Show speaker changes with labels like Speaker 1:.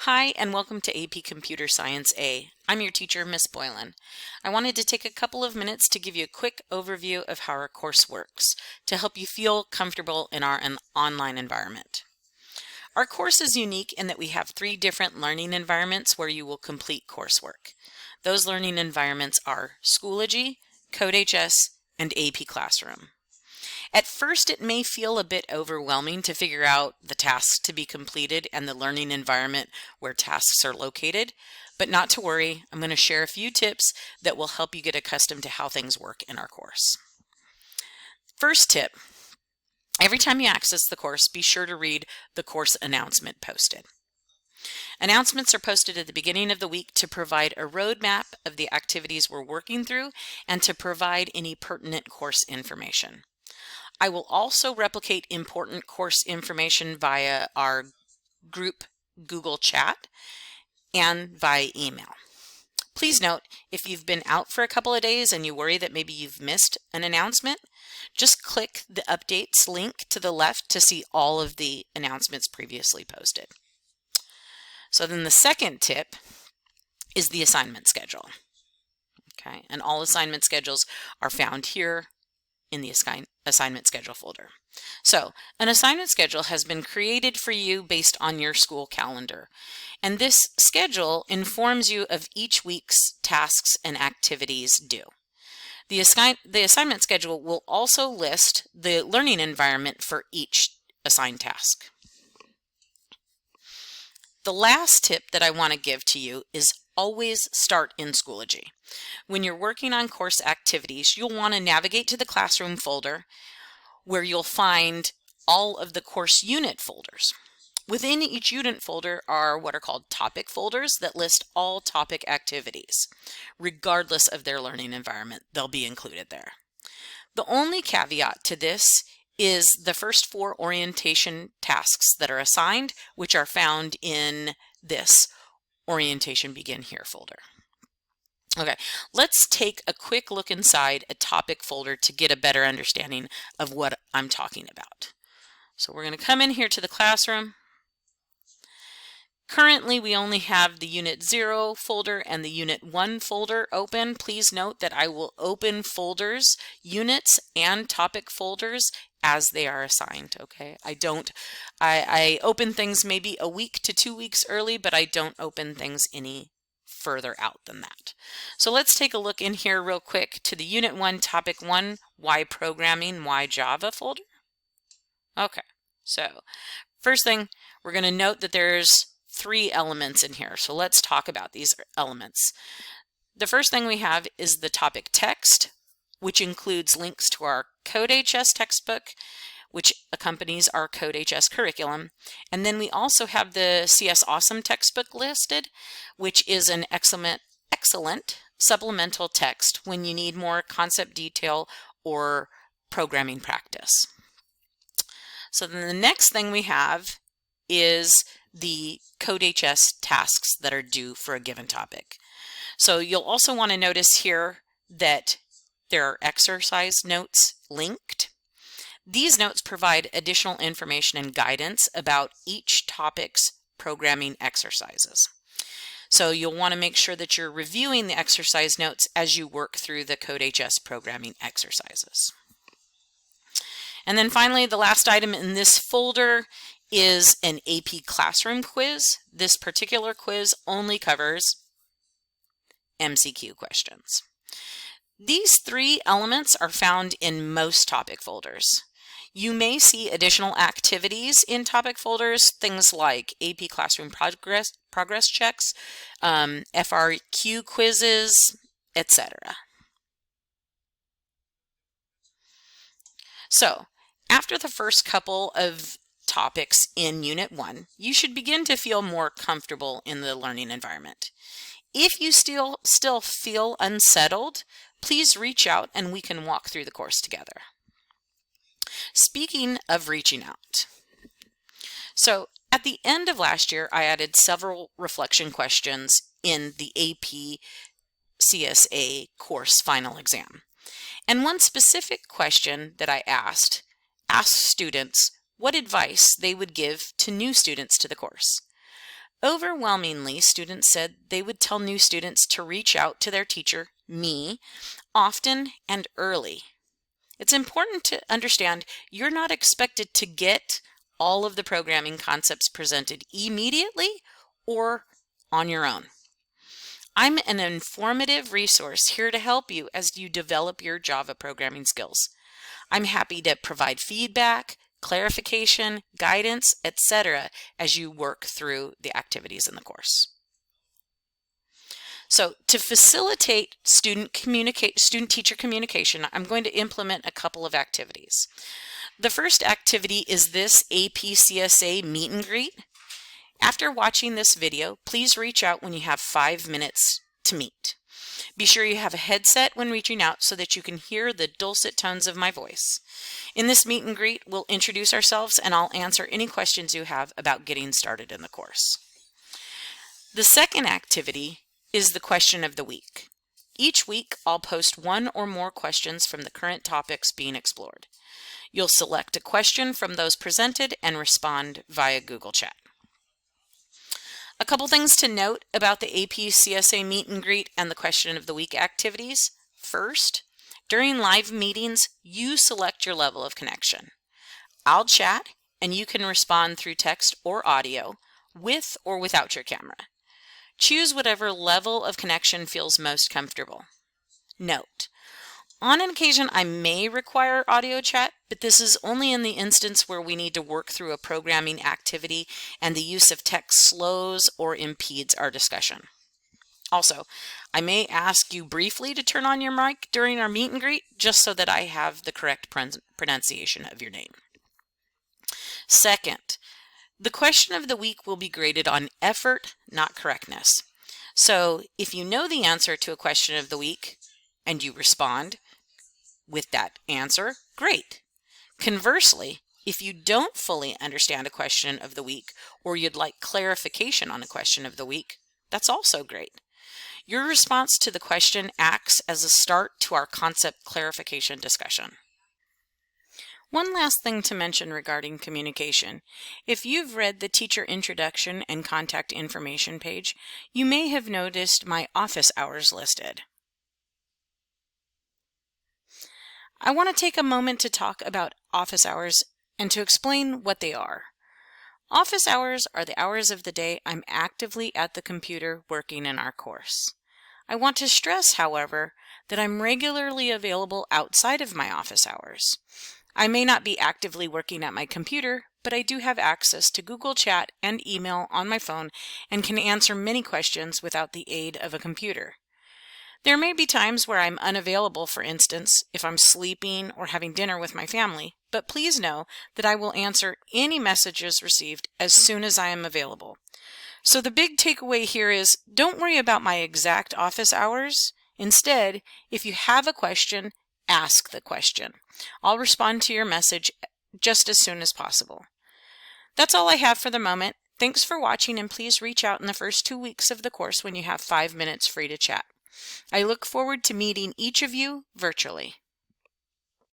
Speaker 1: Hi, and welcome to AP Computer Science A. I'm your teacher, Miss Boylan. I wanted to take a couple of minutes to give you a quick overview of how our course works to help you feel comfortable in our online environment. Our course is unique in that we have 3 different learning environments where you will complete coursework. Those learning environments are Schoology, CodeHS, and AP Classroom. At first, it may feel a bit overwhelming to figure out the tasks to be completed and the learning environment where tasks are located, but not to worry, I'm going to share a few tips that will help you get accustomed to how things work in our course. First tip, every time you access the course, be sure to read the course announcement posted. Announcements are posted at the beginning of the week to provide a roadmap of the activities we're working through and to provide any pertinent course information. I will also replicate important course information via our group Google Chat and via email. Please note, if you've been out for a couple of days and you worry that maybe you've missed an announcement, just click the updates link to the left to see all of the announcements previously posted. So then the second tip is the assignment schedule. Okay, and all assignment schedules are found here in the assignment schedule folder. So an assignment schedule has been created for you based on your school calendar. And this schedule informs you of each week's tasks and activities due. The assignment schedule will also list the learning environment for each assigned task. The last tip that I want to give to you is always start in Schoology. When you're working on course activities, you'll want to navigate to the classroom folder where you'll find all of the course unit folders. Within each unit folder are what are called topic folders that list all topic activities. Regardless of their learning environment, they'll be included there. The only caveat to this is the first 4 orientation tasks that are assigned, which are found in this Orientation Begin Here folder. Okay, let's take a quick look inside a topic folder to get a better understanding of what I'm talking about. So we're going to come in here to the classroom. Currently, we only have the Unit 0 folder and the Unit 1 folder open. Please note that I will open folders, units, and topic folders as they are assigned, okay? I open things maybe a week to 2 weeks early, but I don't open things any further out than that. So let's take a look in here real quick to the Unit 1, Topic 1, Why Programming, Why Java folder. Okay, so first thing, we're going to note that there's 3 elements in here. So let's talk about these elements. The first thing we have is the topic text, which includes links to our CodeHS textbook, which accompanies our CodeHS curriculum. And then we also have the CS Awesome textbook listed, which is an excellent supplemental text when you need more concept detail or programming practice. So then the next thing we have is the CodeHS tasks that are due for a given topic. So you'll also want to notice here that there are exercise notes linked. These notes provide additional information and guidance about each topic's programming exercises. So you'll want to make sure that you're reviewing the exercise notes as you work through the CodeHS programming exercises. And then finally, the last item in this folder is an AP Classroom quiz. This particular quiz only covers MCQ questions. These 3 elements are found in most topic folders. You may see additional activities in topic folders, things like AP Classroom progress checks, FRQ quizzes, etc. So, after the first couple of topics in Unit 1, you should begin to feel more comfortable in the learning environment. If you still feel unsettled, please reach out and we can walk through the course together. Speaking of reaching out, so at the end of last year, I added several reflection questions in the AP CSA course final exam. And one specific question that I asked students what advice they would give to new students to the course. Overwhelmingly, students said they would tell new students to reach out to their teacher, me, often and early. It's important to understand you're not expected to get all of the programming concepts presented immediately or on your own. I'm an informative resource here to help you as you develop your Java programming skills. I'm happy to provide feedback, clarification, guidance, etc. as you work through the activities in the course. So to facilitate student-teacher communication, I'm going to implement a couple of activities. The first activity is this AP CSA meet and greet. After watching this video, please reach out when you have 5 minutes to meet. Be sure you have a headset when reaching out so that you can hear the dulcet tones of my voice. In this meet and greet, we'll introduce ourselves and I'll answer any questions you have about getting started in the course. The second activity is the question of the week. Each week, I'll post one or more questions from the current topics being explored. You'll select a question from those presented and respond via Google Chat. A couple things to note about the AP CSA meet and greet and the question of the week activities. First, during live meetings, you select your level of connection. I'll chat and you can respond through text or audio with or without your camera. Choose whatever level of connection feels most comfortable. Note, on an occasion I may require audio chat, but this is only in the instance where we need to work through a programming activity and the use of text slows or impedes our discussion. Also, I may ask you briefly to turn on your mic during our meet and greet just so that I have the correct pronunciation of your name. Second, the question of the week will be graded on effort, not correctness. So if you know the answer to a question of the week and you respond with that answer, great. Conversely, if you don't fully understand a question of the week or you'd like clarification on a question of the week, that's also great. Your response to the question acts as a start to our concept clarification discussion. One last thing to mention regarding communication. If you've read the teacher introduction and contact information page, you may have noticed my office hours listed. I want to take a moment to talk about office hours and to explain what they are. Office hours are the hours of the day I'm actively at the computer working in our course. I want to stress, however, that I'm regularly available outside of my office hours. I may not be actively working at my computer, but I do have access to Google Chat and email on my phone and can answer many questions without the aid of a computer. There may be times where I'm unavailable, for instance, if I'm sleeping or having dinner with my family, but please know that I will answer any messages received as soon as I am available. So the big takeaway here is don't worry about my exact office hours. Instead, if you have a question, ask the question. I'll respond to your message just as soon as possible. That's all I have for the moment. Thanks for watching and please reach out in the first 2 weeks of the course when you have 5 minutes free to chat. I look forward to meeting each of you virtually.